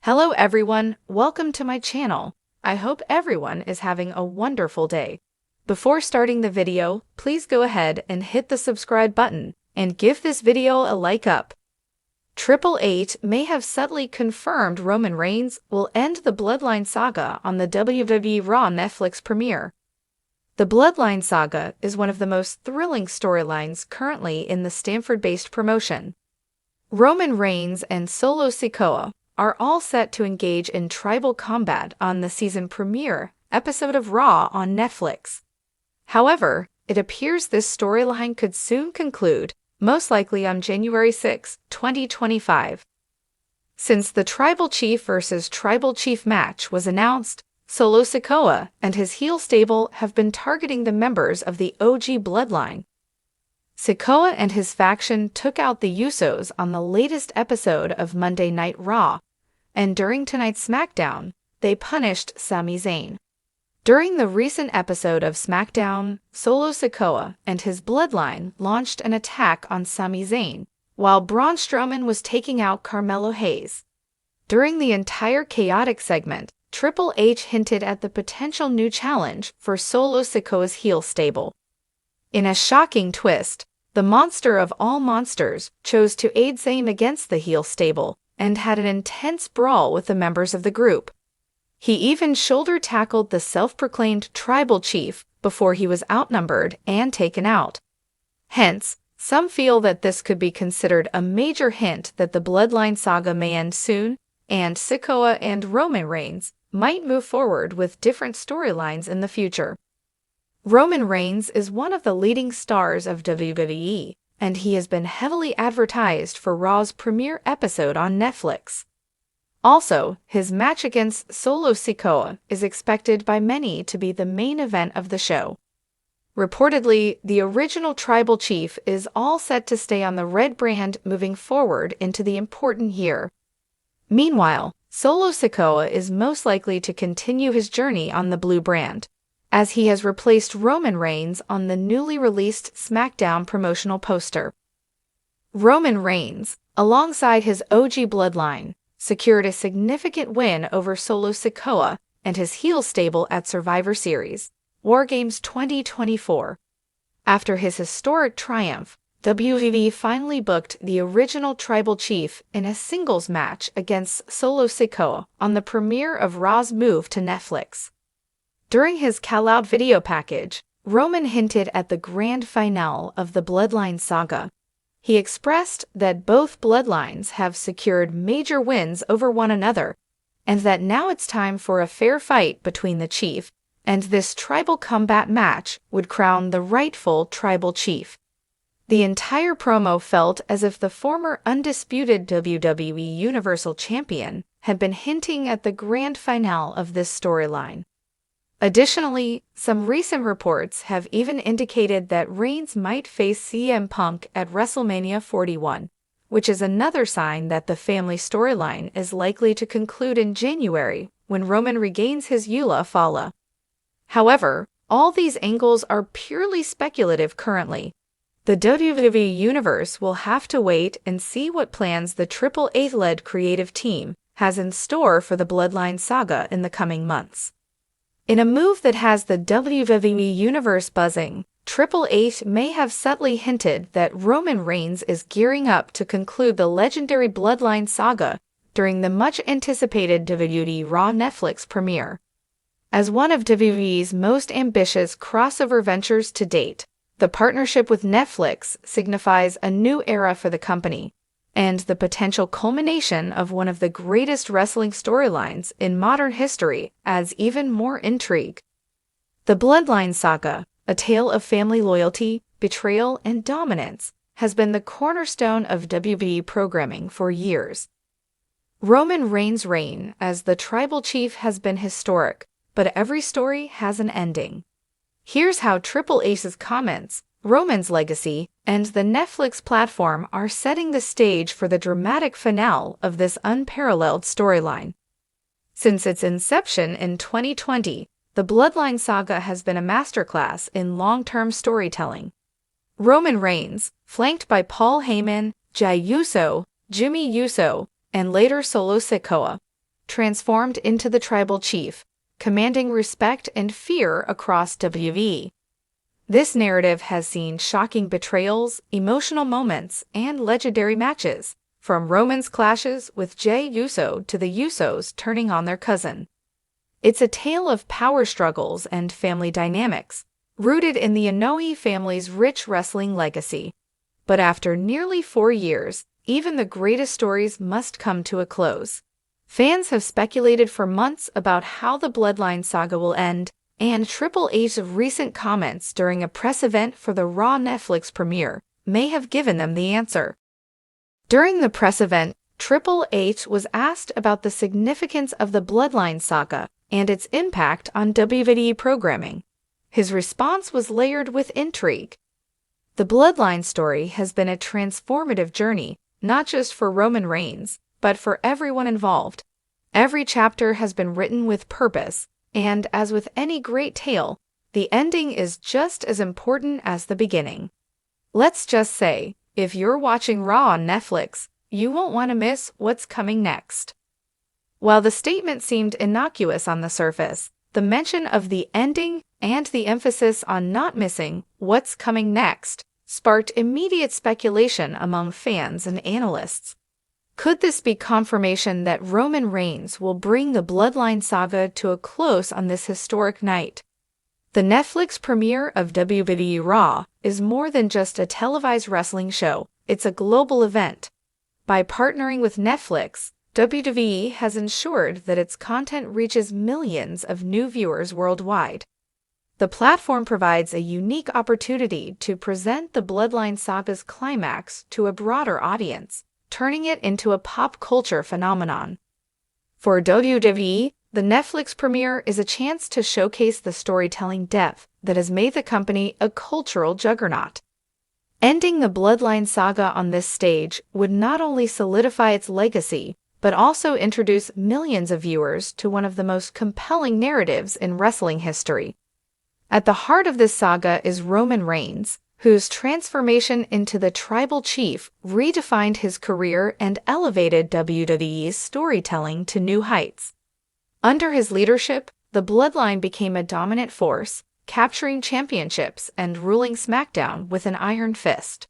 Hello everyone, welcome to my channel. I hope everyone is having a wonderful day. Before starting the video, please go ahead and hit the subscribe button and give this video a like up. Triple H may have subtly confirmed Roman Reigns will end the Bloodline saga on the WWE Raw Netflix premiere. The Bloodline saga is one of the most thrilling storylines currently in the Stanford-based promotion. Roman Reigns and Solo Sikoa are all set to engage in tribal combat on the season premiere episode of Raw on Netflix. However, it appears this storyline could soon conclude, most likely on January 6, 2025. Since the Tribal Chief versus Tribal Chief match was announced, Solo Sikoa and his heel stable have been targeting the members of the OG Bloodline. Sikoa and his faction took out the Usos on the latest episode of Monday Night Raw, and during tonight's SmackDown, they punished Sami Zayn. During the recent episode of SmackDown, Solo Sikoa and his Bloodline launched an attack on Sami Zayn, while Braun Strowman was taking out Carmelo Hayes. During the entire chaotic segment, Triple H hinted at the potential new challenge for Solo Sikoa's heel stable. In a shocking twist, the monster of all monsters chose to aid Zayn against the heel stable and had an intense brawl with the members of the group. He even shoulder-tackled the self-proclaimed tribal chief before he was outnumbered and taken out. Hence, some feel that this could be considered a major hint that the Bloodline saga may end soon, and Sikoa and Roman Reigns might move forward with different storylines in the future. Roman Reigns is one of the leading stars of WWE, and he has been heavily advertised for Raw's premiere episode on Netflix. Also, his match against Solo Sikoa is expected by many to be the main event of the show. Reportedly, the original tribal chief is all set to stay on the red brand moving forward into the important year. Meanwhile, Solo Sikoa is most likely to continue his journey on the blue brand, as he has replaced Roman Reigns on the newly released SmackDown promotional poster. Roman Reigns, alongside his OG Bloodline, secured a significant win over Solo Sikoa and his heel stable at Survivor Series, War Games 2024. After his historic triumph, WWE finally booked the original tribal chief in a singles match against Solo Sikoa on the premiere of Raw's move to Netflix. During his call-out video package, Roman hinted at the grand finale of the Bloodline saga. He expressed that both bloodlines have secured major wins over one another, and that now it's time for a fair fight between the chief, and this tribal combat match would crown the rightful tribal chief. The entire promo felt as if the former undisputed WWE Universal Champion had been hinting at the grand finale of this storyline. Additionally, some recent reports have even indicated that Reigns might face CM Punk at WrestleMania 41, which is another sign that the family storyline is likely to conclude in January when Roman regains his Eula Fala. However, all these angles are purely speculative currently. The WWE Universe will have to wait and see what plans the Triple H-led creative team has in store for the Bloodline saga in the coming months. In a move that has the WWE Universe buzzing, Triple H may have subtly hinted that Roman Reigns is gearing up to conclude the legendary Bloodline saga during the much-anticipated WWE Raw Netflix premiere. As one of WWE's most ambitious crossover ventures to date, the partnership with Netflix signifies a new era for the company, and the potential culmination of one of the greatest wrestling storylines in modern history adds even more intrigue. The Bloodline saga, a tale of family loyalty, betrayal, and dominance, has been the cornerstone of WWE programming for years. Roman Reigns' reign as the tribal chief has been historic, but every story has an ending. Here's how Triple H's comments, Roman's legacy, and the Netflix platform are setting the stage for the dramatic finale of this unparalleled storyline. Since its inception in 2020, the Bloodline saga has been a masterclass in long-term storytelling. Roman Reigns, flanked by Paul Heyman, Jey Uso, Jimmy Uso, and later Solo Sikoa, transformed into the tribal chief, commanding respect and fear across WWE. This narrative has seen shocking betrayals, emotional moments, and legendary matches, from Roman's clashes with Jey Uso to the Usos turning on their cousin. It's a tale of power struggles and family dynamics, rooted in the Inoue family's rich wrestling legacy. But after nearly 4 years, even the greatest stories must come to a close. Fans have speculated for months about how the Bloodline saga will end, and Triple H's recent comments during a press event for the Raw Netflix premiere may have given them the answer. During the press event, Triple H was asked about the significance of the Bloodline saga and its impact on WWE programming. His response was layered with intrigue. The Bloodline story has been a transformative journey, not just for Roman Reigns, but for everyone involved. Every chapter has been written with purpose, and as with any great tale, the ending is just as important as the beginning. Let's just say, if you're watching Raw on Netflix, you won't want to miss what's coming next. While the statement seemed innocuous on the surface, the mention of the ending and the emphasis on not missing what's coming next sparked immediate speculation among fans and analysts. Could this be confirmation that Roman Reigns will bring the Bloodline saga to a close on this historic night? The Netflix premiere of WWE Raw is more than just a televised wrestling show, it's a global event. By partnering with Netflix, WWE has ensured that its content reaches millions of new viewers worldwide. The platform provides a unique opportunity to present the Bloodline saga's climax to a broader audience, turning it into a pop culture phenomenon. For WWE, the Netflix premiere is a chance to showcase the storytelling depth that has made the company a cultural juggernaut. Ending the Bloodline saga on this stage would not only solidify its legacy, but also introduce millions of viewers to one of the most compelling narratives in wrestling history. At the heart of this saga is Roman Reigns, whose transformation into the tribal chief redefined his career and elevated WWE's storytelling to new heights. Under his leadership, the Bloodline became a dominant force, capturing championships and ruling SmackDown with an iron fist.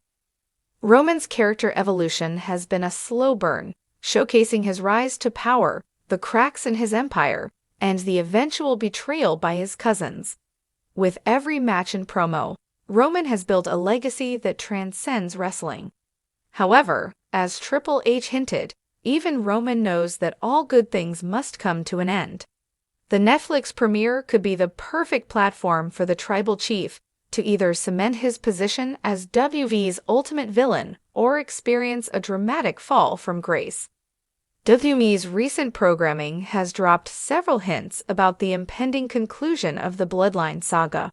Roman's character evolution has been a slow burn, showcasing his rise to power, the cracks in his empire, and the eventual betrayal by his cousins. With every match and promo, Roman has built a legacy that transcends wrestling. However, as Triple H hinted, even Roman knows that all good things must come to an end. The Netflix premiere could be the perfect platform for the tribal chief to either cement his position as WWE's ultimate villain or experience a dramatic fall from grace. WWE's recent programming has dropped several hints about the impending conclusion of the Bloodline saga.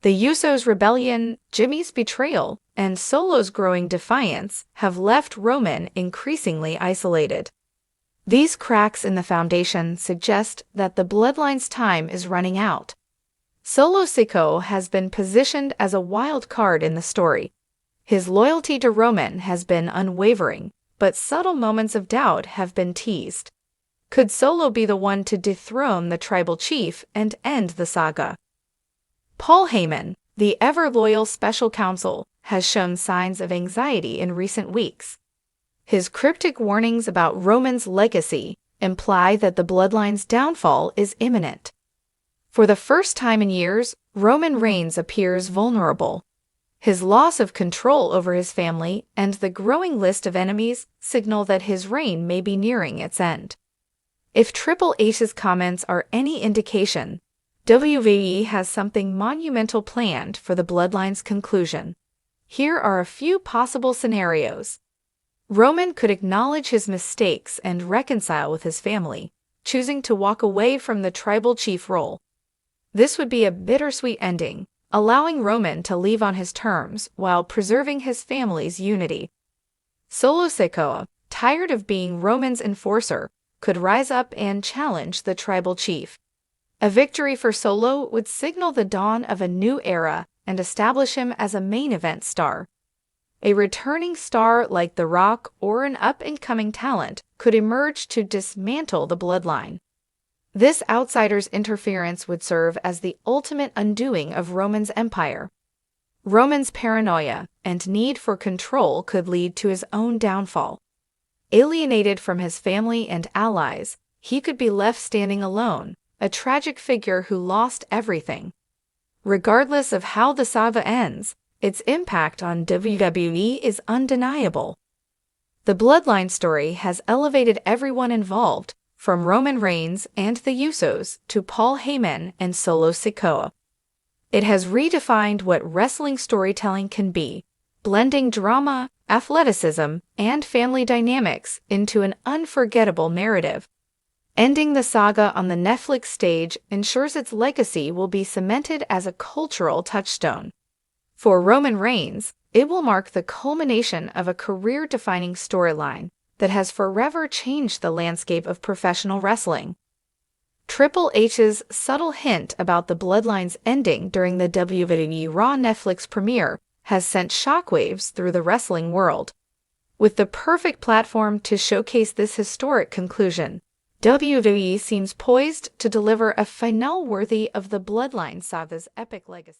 The Usos' rebellion, Jimmy's betrayal, and Solo's growing defiance have left Roman increasingly isolated. These cracks in the foundation suggest that the Bloodline's time is running out. Solo Sikoa has been positioned as a wild card in the story. His loyalty to Roman has been unwavering, but subtle moments of doubt have been teased. Could Solo be the one to dethrone the tribal chief and end the saga? Paul Heyman, the ever-loyal special counsel, has shown signs of anxiety in recent weeks. His cryptic warnings about Roman's legacy imply that the Bloodline's downfall is imminent. For the first time in years, Roman Reigns appears vulnerable. His loss of control over his family and the growing list of enemies signal that his reign may be nearing its end. If Triple H's comments are any indication, WWE has something monumental planned for the Bloodline's conclusion. Here are a few possible scenarios. Roman could acknowledge his mistakes and reconcile with his family, choosing to walk away from the tribal chief role. This would be a bittersweet ending, allowing Roman to leave on his terms while preserving his family's unity. Solo Sikoa, tired of being Roman's enforcer, could rise up and challenge the tribal chief. A victory for Solo would signal the dawn of a new era and establish him as a main event star. A returning star like The Rock or an up-and-coming talent could emerge to dismantle the bloodline. This outsider's interference would serve as the ultimate undoing of Roman's empire. Roman's paranoia and need for control could lead to his own downfall. Alienated from his family and allies, he could be left standing alone, a tragic figure who lost everything. Regardless of how the saga ends, its impact on WWE is undeniable. The Bloodline story has elevated everyone involved, from Roman Reigns and the Usos to Paul Heyman and Solo Sikoa. It has redefined what wrestling storytelling can be, blending drama, athleticism, and family dynamics into an unforgettable narrative. Ending the saga on the Netflix stage ensures its legacy will be cemented as a cultural touchstone. For Roman Reigns, it will mark the culmination of a career-defining storyline that has forever changed the landscape of professional wrestling. Triple H's subtle hint about the Bloodline's ending during the WWE Raw Netflix premiere has sent shockwaves through the wrestling world. With the perfect platform to showcase this historic conclusion, WWE seems poised to deliver a finale worthy of the Bloodline saga's epic legacy.